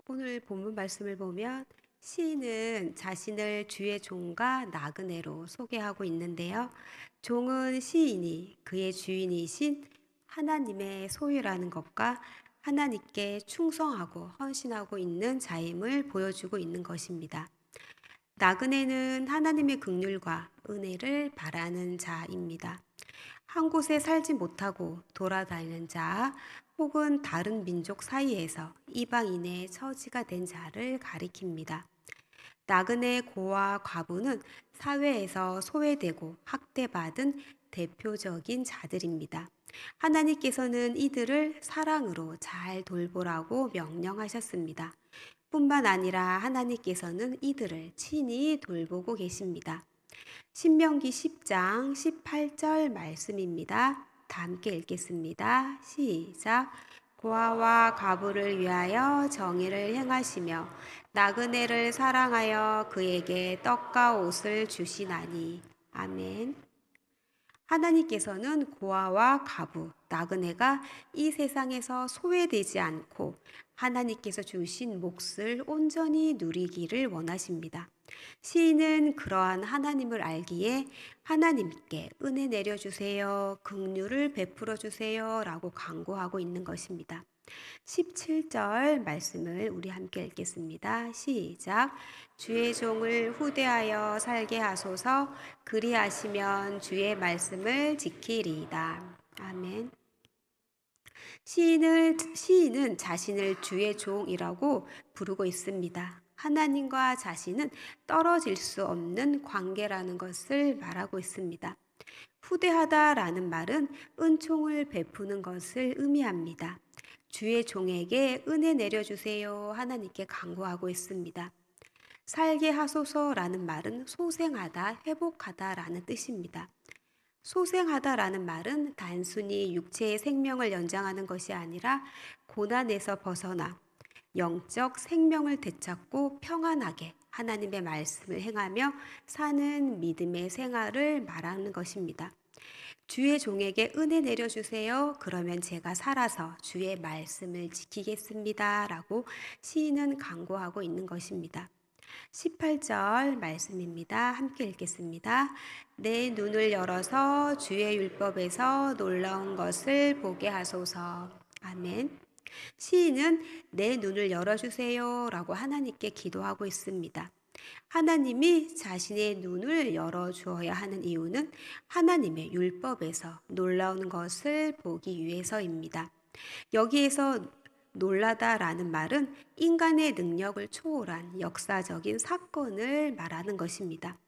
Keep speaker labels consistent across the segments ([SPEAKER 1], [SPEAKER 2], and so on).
[SPEAKER 1] 오늘 본문 말씀을 보면 시인은 자신을 주의 종과 나그네로 소개하고 있는데요. 종은 시인이 그의 주인이신 하나님의 소유라는 것과 하나님께 충성하고 헌신하고 있는 자임을 보여주고 있는 것입니다. 나그네는 하나님의 긍휼과 은혜를 바라는 자입니다. 한 곳에 살지 못하고 돌아다니는 자, 혹은 다른 민족 사이에서 이방인의 처지가 된 자를 가리킵니다. 나그네 고와 과부는 사회에서 소외되고 학대받은 대표적인 자들입니다. 하나님께서는 이들을 사랑으로 잘 돌보라고 명령하셨습니다. 뿐만 아니라 하나님께서는 이들을 친히 돌보고 계십니다. 신명기 10장 18절 말씀입니다. 다 함께 읽겠습니다. 시작. 고아와 과부를 위하여 정의를 행하시며 나그네를 사랑하여 그에게 떡과 옷을 주시나니. 아멘. 하나님께서는 고아와 과부, 나그네가 이 세상에서 소외되지 않고 하나님께서 주신 몫을 온전히 누리기를 원하십니다. 시인은 그러한 하나님을 알기에 하나님께 은혜 내려주세요, 긍휼을 베풀어 주세요라고 간구하고 있는 것입니다. 17절 말씀을 우리 함께 읽겠습니다. 시작. 주의 종을 후대하여 살게 하소서. 그리하시면 주의 말씀을 지키리이다. 아멘. 시인은 자신을 주의 종이라고 부르고 있습니다. 하나님과 자신은 떨어질 수 없는 관계라는 것을 말하고 있습니다. 후대하다라는 말은 은총을 베푸는 것을 의미합니다. 주의 종에게 은혜 내려주세요. 하나님께 간구하고 있습니다. 살게 하소서라는 말은 소생하다, 회복하다라는 뜻입니다. 소생하다라는 말은 단순히 육체의 생명을 연장하는 것이 아니라 고난에서 벗어나 영적 생명을 되찾고 평안하게 하나님의 말씀을 행하며 사는 믿음의 생활을 말하는 것입니다. 주의 종에게 은혜 내려주세요. 그러면 제가 살아서 주의 말씀을 지키겠습니다. 라고 시인은 강구하고 있는 것입니다. 18절 말씀입니다. 함께 읽겠습니다. 내 눈을 열어서 주의 율법에서 놀라운 것을 보게 하소서. 아멘. 시인은 내 눈을 열어주세요 라고 하나님께 기도하고 있습니다. 하나님이 자신의 눈을 열어주어야 하는 이유는 하나님의 율법에서 놀라운 것을 보기 위해서입니다. 여기에서 놀라다라는 말은 인간의 능력을 초월한 역사적인 사건을 말하는 것입니다.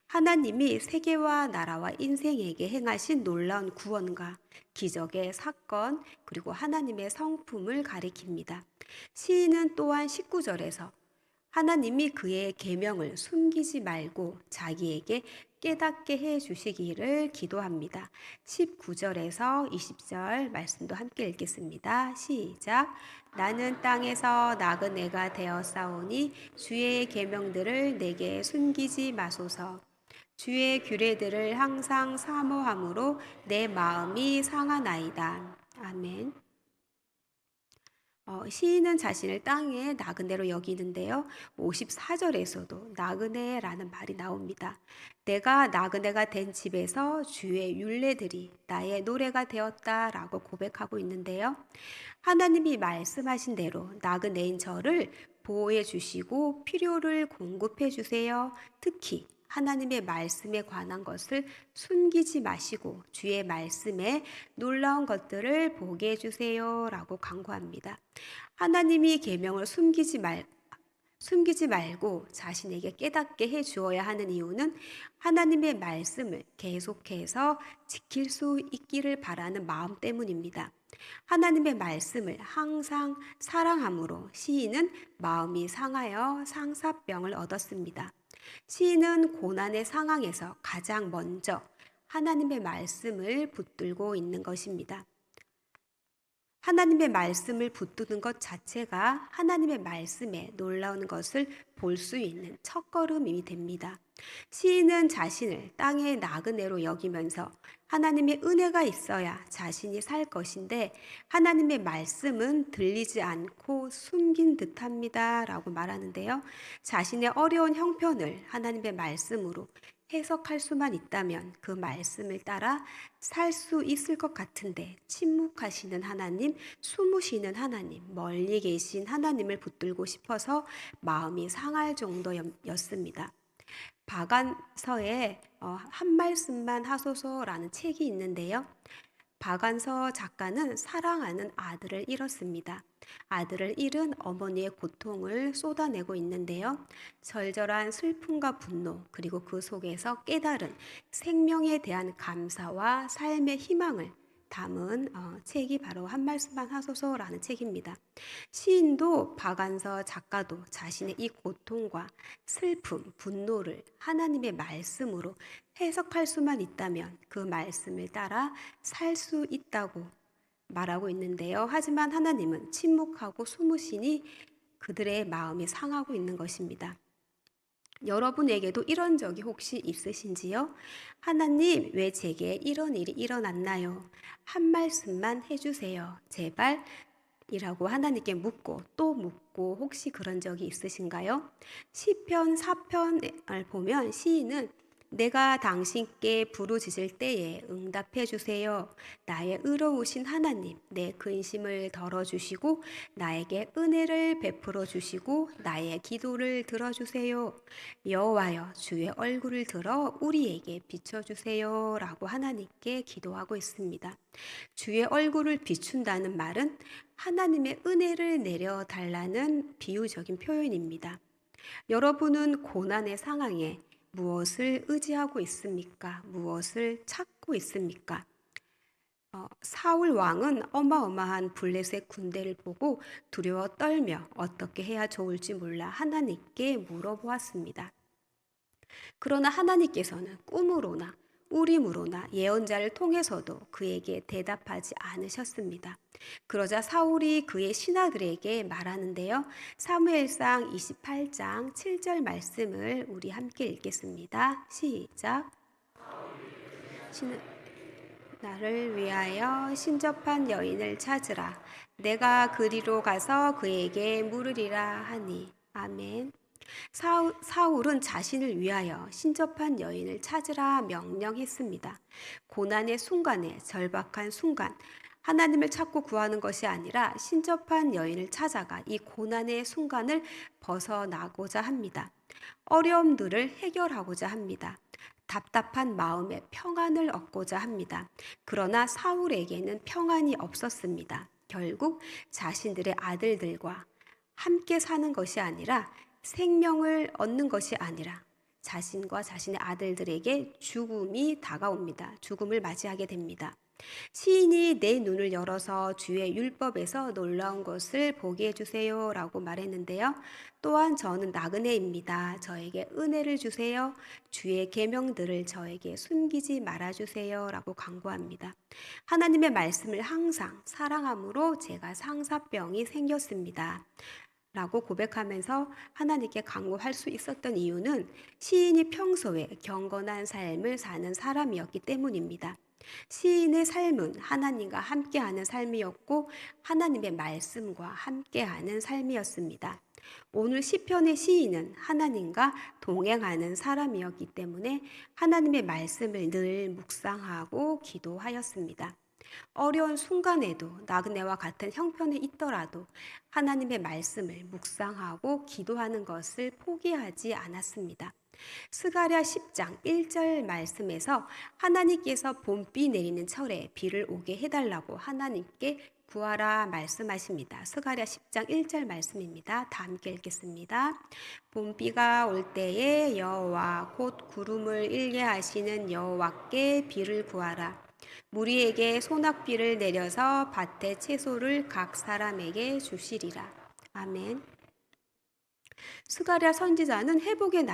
[SPEAKER 1] 하나님이 세계와 나라와 인생에게 행하신 놀라운 구원과 기적의 사건, 그리고 하나님의 성품을 가리킵니다. 시인은 또한 19절에서 하나님이 그의 계명을 숨기지 말고 자기에게 깨닫게 해 주시기를 기도합니다. 19절에서 20절 말씀도 함께 읽겠습니다. 시작. 나는 땅에서 나그네가 되어 싸우니 주의 계명들을 내게 숨기지 마소서. 주의 규례들을 항상 사모함으로 내 마음이 상하나이다. 아멘. 시인은 자신을 땅의 나그네로 여기는데요. 54절에서도 나그네라는 말이 나옵니다. 내가 나그네가 된 집에서 주의 율례들이 나의 노래가 되었다라고 고백하고 있는데요. 하나님이 말씀하신 대로 나그네인 저를 보호해 주시고 필요를 공급해 주세요. 특히 하나님의 말씀에 관한 것을 숨기지 마시고 주의 말씀에 놀라운 것들을 보게 해주세요라고 간구합니다. 하나님이 계명을 숨기지 말고 자신에게 깨닫게 해 주어야 하는 이유는 하나님의 말씀을 계속해서 지킬 수 있기를 바라는 마음 때문입니다. 하나님의 말씀을 항상 사랑함으로 시인은 마음이 상하여 상사병을 얻었습니다. 시인은 고난의 상황에서 가장 먼저 하나님의 말씀을 붙들고 있는 것입니다. 하나님의 말씀을 붙드는 것 자체가 하나님의 말씀에 놀라운 것을 볼 수 있는 첫걸음이 됩니다. 시인은 자신을 땅의 나그네로 여기면서 하나님의 은혜가 있어야 자신이 살 것인데 하나님의 말씀은 들리지 않고 숨긴 듯합니다 라고 말하는데요. 자신의 어려운 형편을 하나님의 말씀으로 해석할 수만 있다면 그 말씀을 따라 살 수 있을 것 같은데 침묵하시는 하나님, 숨으시는 하나님, 멀리 계신 하나님을 붙들고 싶어서 마음이 상할 정도였습니다. 박안서에 한 말씀만 하소서라는 책이 있는데요. 박안서 작가는 사랑하는 아들을 잃었습니다. 아들을 잃은 어머니의 고통을 쏟아내고 있는데요. 절절한 슬픔과 분노, 그리고 그 속에서 깨달은 생명에 대한 감사와 삶의 희망을 담은 책이 바로 한 말씀만 하소서라는 책입니다. 시인도 박안서 작가도 자신의 이 고통과 슬픔, 분노를 하나님의 말씀으로 해석할 수만 있다면 그 말씀을 따라 살 수 있다고 말하고 있는데요. 하지만 하나님은 침묵하고 숨으시니 그들의 마음이 상하고 있는 것입니다. 여러분에게도 이런 적이 혹시 있으신지요? 하나님, 왜 제게 이런 일이 일어났나요? 한 말씀만 해주세요. 제발 이라고 하나님께 묻고 또 묻고 혹시 그런 적이 있으신가요? 시편 4편을 보면 시인은 내가 당신께 부르짖을 때에 응답해 주세요. 나의 의로우신 하나님, 내 근심을 덜어주시고 나에게 은혜를 베풀어 주시고 나의 기도를 들어주세요. 여호와여, 주의 얼굴을 들어 우리에게 비춰주세요. 라고 하나님께 기도하고 있습니다. 주의 얼굴을 비춘다는 말은 하나님의 은혜를 내려달라는 비유적인 표현입니다. 여러분은 고난의 상황에 무엇을 의지하고 있습니까? 무엇을 찾고 있습니까? 사울 왕은 어마어마한 블레셋 군대를 보고 두려워 떨며 어떻게 해야 좋을지 몰라 하나님께 물어보았습니다. 그러나 하나님께서는 꿈으로나 우림으로나 예언자를 통해서도 그에게 대답하지 않으셨습니다. 그러자 사울이 그의 신하들에게 말하는데요. 사무엘상 28장 7절 말씀을 우리 함께 읽겠습니다. 시작. 나를 위하여 신접한 여인을 찾으라. 내가 그리로 가서 그에게 물으리라 하니. 아멘. 사울은 자신을 위하여 신접한 여인을 찾으라 명령했습니다. 고난의 순간에 절박한 순간, 하나님을 찾고 구하는 것이 아니라 신접한 여인을 찾아가 이 고난의 순간을 벗어나고자 합니다. 어려움들을 해결하고자 합니다. 답답한 마음에 평안을 얻고자 합니다. 그러나 사울에게는 평안이 없었습니다. 결국 자신들의 아들들과 함께 사는 것이 아니라 생명을 얻는 것이 아니라 자신과 자신의 아들들에게 죽음이 다가옵니다. 죽음을 맞이하게 됩니다. 시인이 내 눈을 열어서 주의 율법에서 놀라운 것을 보게 해주세요 라고 말했는데요. 또한 저는 나그네입니다. 저에게 은혜를 주세요. 주의 계명들을 저에게 숨기지 말아주세요 라고 간구합니다. 하나님의 말씀을 항상 사랑함으로 제가 상사병이 생겼습니다. 라고 고백하면서 하나님께 간구할 수 있었던 이유는 시인이 평소에 경건한 삶을 사는 사람이었기 때문입니다. 시인의 삶은 하나님과 함께하는 삶이었고 하나님의 말씀과 함께하는 삶이었습니다. 오늘 시편의 시인은 하나님과 동행하는 사람이었기 때문에 하나님의 말씀을 늘 묵상하고 기도하였습니다. 어려운 순간에도 나그네와 같은 형편에 있더라도 하나님의 말씀을 묵상하고 기도하는 것을 포기하지 않았습니다. 스가랴 10장 1절 말씀에서 하나님께서 봄비 내리는 철에 비를 오게 해달라고 하나님께 구하라 말씀하십니다. 스가랴 10장 1절 말씀입니다. 다 함께 읽겠습니다. 봄비가 올 때에 여호와 곧 구름을 일게 하시는 여호와께 비를 구하라. 무리에게 소낙비를 내려서 밭의 채소를 각 사람에게 주시리라. 아멘. 스가랴 선지자는 회복의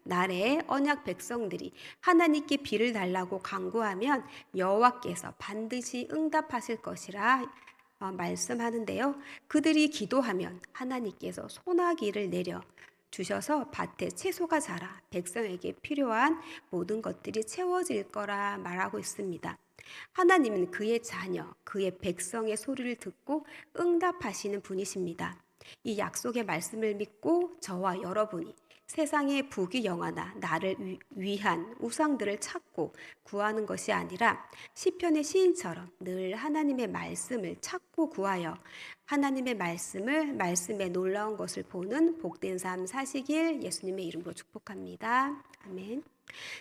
[SPEAKER 1] 날에 언약 백성들이 하나님께 비를 달라고 간구하면 여호와께서 반드시 응답하실 것이라 말씀하는데요. 그들이 기도하면 하나님께서 소나기를 내려 주셔서 밭에 채소가 자라 백성에게 필요한 모든 것들이 채워질 거라 말하고 있습니다. 하나님은 그의 자녀, 그의 백성의 소리를 듣고 응답하시는 분이십니다. 이 약속의 말씀을 믿고 저와 여러분이 세상의 부귀영화나 나를 위한 우상들을 찾고 구하는 것이 아니라 시편의 시인처럼 늘 하나님의 말씀을 찾고 구하여 하나님의 말씀에 놀라운 것을 보는 복된 삶 사시길 예수님의 이름으로 축복합니다. 아멘.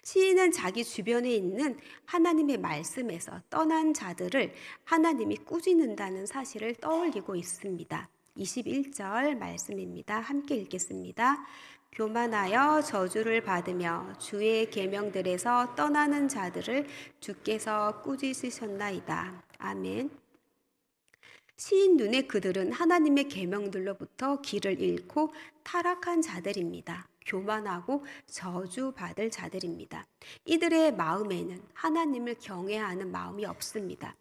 [SPEAKER 1] 시인은 자기 주변에 있는 하나님의 말씀에서 떠난 자들을 하나님이 꾸짖는다는 사실을 떠올리고 있습니다. 21절 말씀입니다. 함께 읽겠습니다. 교만하여 저주를 받으며 주의 계명들에서 떠나는 자들을 주께서 꾸짖으셨나이다. 아멘. 시인 눈에 그들은 하나님의 계명들로부터 길을 잃고 타락한 자들입니다. 교만하고 저주받을 자들입니다. 이들의 마음에는 하나님을 경외하는 마음이 없습니다.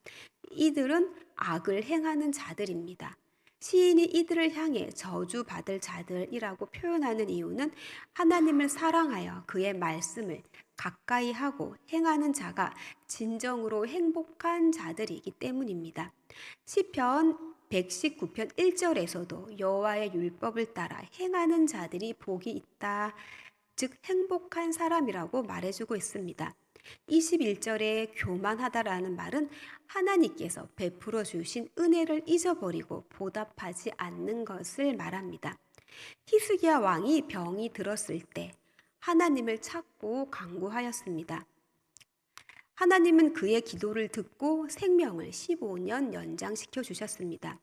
[SPEAKER 1] 이들은 악을 행하는 자들입니다. 시인이 이들을 향해 저주받을 자들이라고 표현하는 이유는 하나님을 사랑하여 그의 말씀을 가까이 하고 행하는 자가 진정으로 행복한 자들이기 때문입니다. 시편 119편 1절에서도 여호와의 율법을 따라 행하는 자들이 복이 있다. 즉 행복한 사람이라고 말해주고 있습니다. 21절에 교만하다라는 말은 하나님께서 베풀어 주신 은혜를 잊어버리고 보답하지 않는 것을 말합니다. 히스기야 왕이 병이 들었을 때 하나님을 찾고 간구하였습니다. 하나님은 그의 기도를 듣고 생명을 15년 연장시켜 주셨습니다.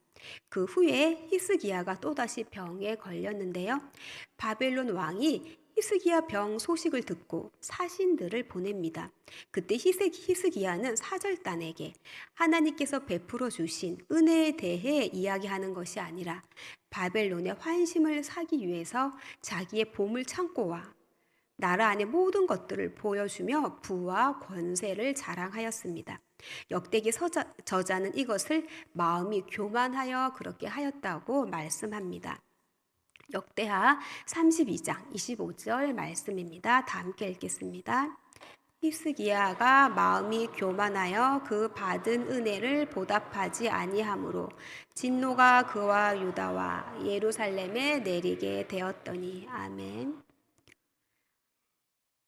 [SPEAKER 1] 그 후에 히스기야가 또다시 병에 걸렸는데요. 바벨론 왕이 히스기야 병 소식을 듣고 사신들을 보냅니다. 그때 히스기야는 사절단에게 하나님께서 베풀어 주신 은혜에 대해 이야기하는 것이 아니라 바벨론의 환심을 사기 위해서 자기의 보물 창고와 나라 안의 모든 것들을 보여주며 부와 권세를 자랑하였습니다. 역대기 저자는 이것을 마음이 교만하여 그렇게 하였다고 말씀합니다. 역대하 32장 25절 말씀입니다. 다 함께 읽겠습니다. 히스기야가 마음이 교만하여 그 받은 은혜를 보답하지 아니하므로 진노가 그와 유다와 예루살렘에 내리게 되었더니 아멘.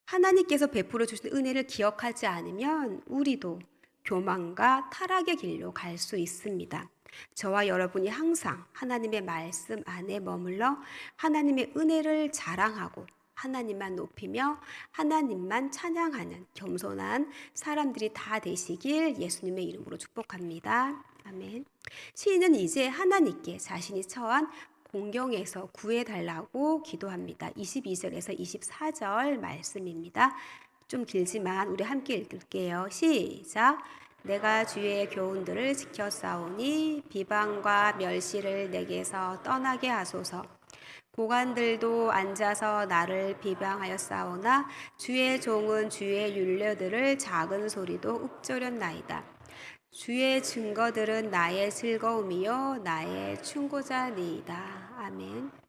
[SPEAKER 1] 하나님께서 베풀어 주신 은혜를 기억하지 않으면 우리도 교만과 타락의 길로 갈 수 있습니다. 저와 여러분이 항상 하나님의 말씀 안에 머물러 하나님의 은혜를 자랑하고 하나님만 높이며 하나님만 찬양하는 겸손한 사람들이 다 되시길 예수님의 이름으로 축복합니다. 아멘. 시인은 이제 하나님께 자신이 처한 공경에서 구해달라고 기도합니다. 22절에서 24절 말씀입니다. 좀 길지만 우리 함께 읽을게요. 시작. 내가 주의 교훈들을 지켰사오니 비방과 멸시를 내게서 떠나게 하소서. 고관들도 앉아서 나를 비방하였사오나 주의 종은 주의 율례들을 작은 소리도 읊조렸나이다. 주의 증거들은 나의 즐거움이요 나의 충고자니이다. 아멘.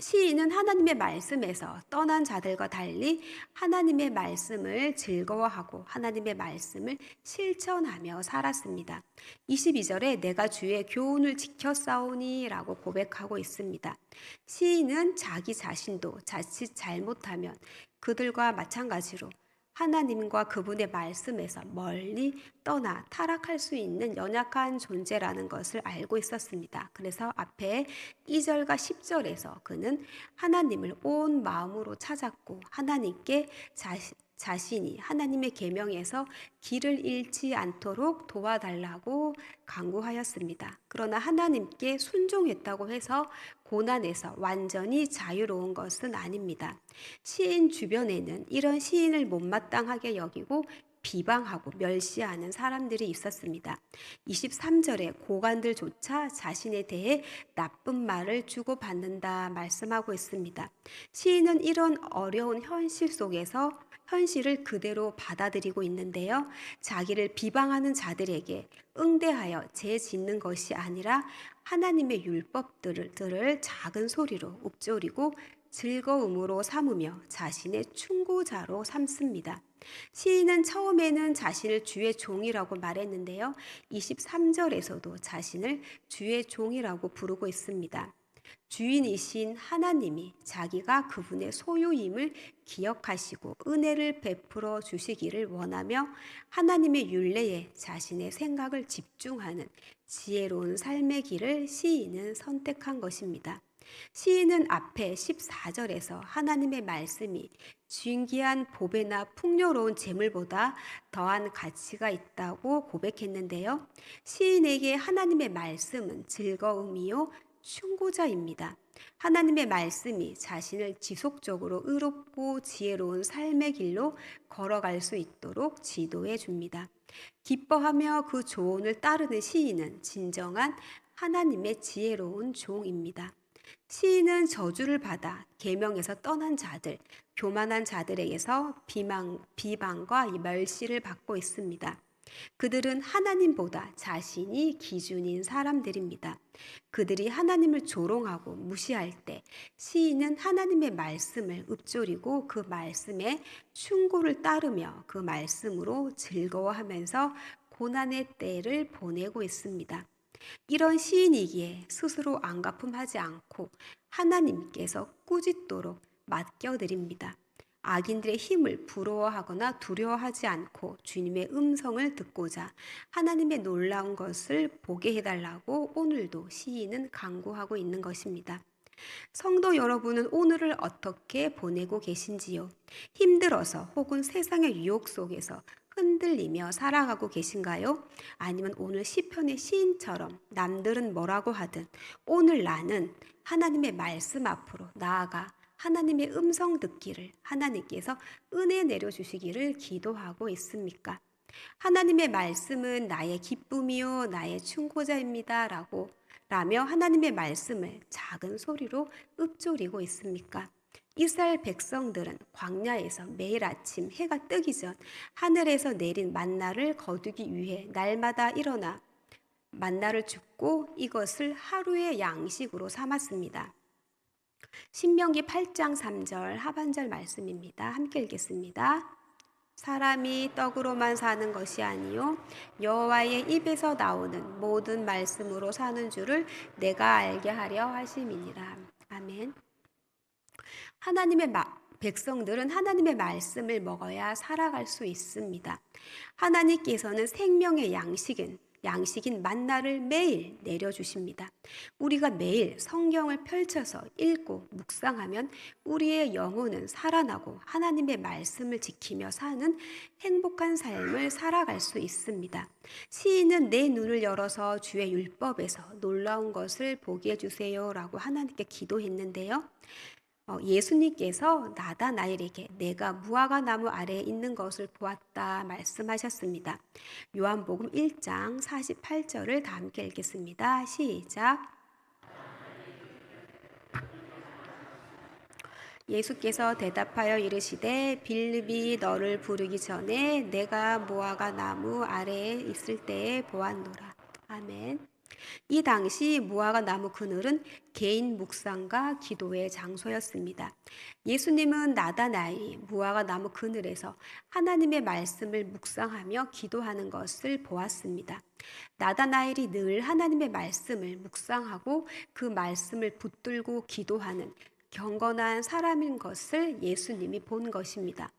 [SPEAKER 1] 시인은 하나님의 말씀에서 떠난 자들과 달리 하나님의 말씀을 즐거워하고 하나님의 말씀을 실천하며 살았습니다. 22절에 내가 주의 교훈을 지켰사오니 라고 고백하고 있습니다. 시인은 자기 자신도 자칫 잘못하면 그들과 마찬가지로 하나님과 그분의 말씀에서 멀리 떠나 타락할 수 있는 연약한 존재라는 것을 알고 있었습니다. 그래서 앞에 2절과 10절에서 그는 하나님을 온 마음으로 찾았고 하나님께 자신이 하나님의 계명에서 길을 잃지 않도록 도와달라고 간구하였습니다. 그러나 하나님께 순종했다고 해서 고난에서 완전히 자유로운 것은 아닙니다. 시인 주변에는 이런 시인을 못마땅하게 여기고 비방하고 멸시하는 사람들이 있었습니다. 23절에 고관들조차 자신에 대해 나쁜 말을 주고받는다 말씀하고 있습니다. 시인은 이런 어려운 현실을 그대로 받아들이고 있는데요. 자기를 비방하는 자들에게 응대하여 재짓는 것이 아니라 하나님의 율법들을 작은 소리로 읊조리고 즐거움으로 삼으며 자신의 충고자로 삼습니다. 시인은 처음에는 자신을 주의 종이라고 말했는데요. 23절에서도 자신을 주의 종이라고 부르고 있습니다. 주인이신 하나님이 자기가 그분의 소유임을 기억하시고 은혜를 베풀어 주시기를 원하며 하나님의 율례에 자신의 생각을 집중하는 지혜로운 삶의 길을 시인은 선택한 것입니다. 시인은 앞에 14절에서 하나님의 말씀이 진귀한 보배나 풍요로운 재물보다 더한 가치가 있다고 고백했는데요. 시인에게 하나님의 말씀은 즐거움이요 충고자입니다. 하나님의 말씀이 자신을 지속적으로 의롭고 지혜로운 삶의 길로 걸어갈 수 있도록 지도해 줍니다. 기뻐하며 그 조언을 따르는 시인은 진정한 하나님의 지혜로운 종입니다. 시인은 저주를 받아 계명에서 떠난 자들, 교만한 자들에게서 비방과 멸시를 받고 있습니다. 그들은 하나님보다 자신이 기준인 사람들입니다. 그들이 하나님을 조롱하고 무시할 때 시인은 하나님의 말씀을 읊조리고 그 말씀에 충고를 따르며 그 말씀으로 즐거워하면서 고난의 때를 보내고 있습니다. 이런 시인이기에 스스로 안갚음하지 않고 하나님께서 꾸짖도록 맡겨드립니다. 악인들의 힘을 부러워하거나 두려워하지 않고 주님의 음성을 듣고자 하나님의 놀라운 것을 보게 해달라고 오늘도 시인은 간구하고 있는 것입니다. 성도 여러분은 오늘을 어떻게 보내고 계신지요? 힘들어서 혹은 세상의 유혹 속에서 흔들리며 살아가고 계신가요? 아니면 오늘 시편의 시인처럼 남들은 뭐라고 하든 오늘 나는 하나님의 말씀 앞으로 나아가 하나님의 음성 듣기를 하나님께서 은혜 내려주시기를 기도하고 있습니까? 하나님의 말씀은 나의 기쁨이요 나의 충고자입니다 라며 하나님의 말씀을 작은 소리로 읊조리고 있습니까? 이스라엘 백성들은 광야에서 매일 아침 해가 뜨기 전 하늘에서 내린 만나를 거두기 위해 날마다 일어나 만나를 줍고 이것을 하루의 양식으로 삼았습니다. 신명기 8장 3절 하반절 말씀입니다. 함께 읽겠습니다. 사람이 떡으로만 사는 것이 아니요 여호와의 입에서 나오는 모든 말씀으로 사는 줄을 내가 알게 하려 하심이니라. 아멘. 백성들은 하나님의 말씀을 먹어야 살아갈 수 있습니다. 하나님께서는 생명의 양식인 만나를 매일 내려주십니다. 우리가 매일 성경을 펼쳐서 읽고 묵상하면 우리의 영혼은 살아나고 하나님의 말씀을 지키며 사는 행복한 삶을 살아갈 수 있습니다. 시인은 내 눈을 열어서 주의 율법에서 놀라운 것을 보게 해주세요 라고 하나님께 기도했는데요. 예수님께서 나다나엘에게 내가 무화과 나무 아래에 있는 것을 보았다 말씀하셨습니다. 요한복음 1장 48절을 다 함께 읽겠습니다. 시작. 예수께서 대답하여 이르시되 빌립이 너를 부르기 전에 내가 무화과 나무 아래에 있을 때에 보았노라. 아멘. 이 당시 무화과 나무 그늘은 개인 묵상과 기도의 장소였습니다. 예수님은 나다나엘이 무화과 나무 그늘에서 하나님의 말씀을 묵상하며 기도하는 것을 보았습니다. 나다나엘이 늘 하나님의 말씀을 묵상하고 그 말씀을 붙들고 기도하는 경건한 사람인 것을 예수님이 본 것입니다.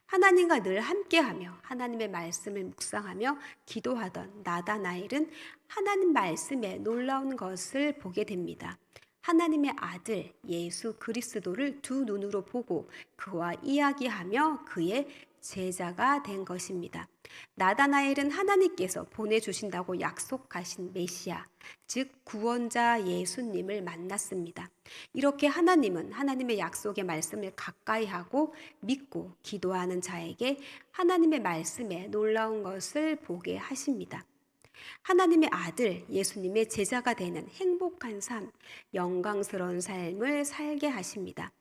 [SPEAKER 1] 하나님과 늘 함께하며 하나님의 말씀을 묵상하며 기도하던 나다나엘은 하나님 말씀에 놀라운 것을 보게 됩니다. 하나님의 아들 예수 그리스도를 두 눈으로 보고 그와 이야기하며 그의 제자가 된 것입니다. 나다나엘은 하나님께서 보내주신다고 약속하신 메시아, 즉 구원자 예수님을 만났습니다. 이렇게 하나님은 하나님의 약속의 말씀을 가까이 하고 믿고 기도하는 자에게 하나님의 말씀에 놀라운 것을 보게 하십니다. 하나님의 아들 예수님의 제자가 되는 행복한 삶, 영광스러운 삶을 살게 하십니다.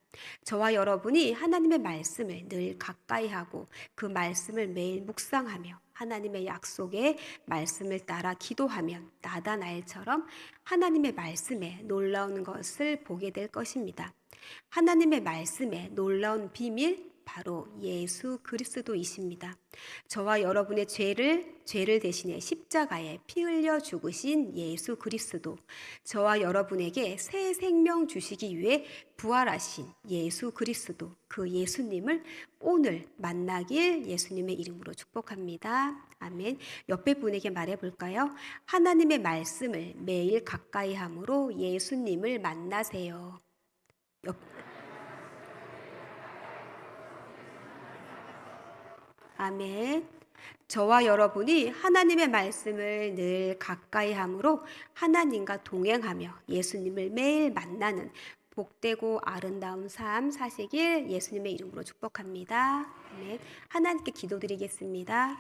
[SPEAKER 1] 저와 여러분이 하나님의 말씀을 늘 가까이 하고 그 말씀을 매일 묵상하며 하나님의 약속에 말씀을 따라 기도하면 나다나엘처럼 하나님의 말씀에 놀라운 것을 보게 될 것입니다. 하나님의 말씀에 놀라운 비밀 바로 예수 그리스도이십니다. 저와 여러분의 죄를 대신해 십자가에 피 흘려 죽으신 예수 그리스도, 저와 여러분에게 새 생명 주시기 위해 부활하신 예수 그리스도, 그 예수님을 오늘 만나길 예수님의 이름으로 축복합니다. 아멘. 옆에 분에게 말해 볼까요? 하나님의 말씀을 매일 가까이 함으로 예수님을 만나세요. 옆- 아멘. 저와 여러분이 하나님의 말씀을 늘 가까이 함으로 하나님과 동행하며 예수님을 매일 만나는 복되고 아름다운 삶 사시길 예수님의 이름으로 축복합니다. 아멘. 하나님께 기도드리겠습니다.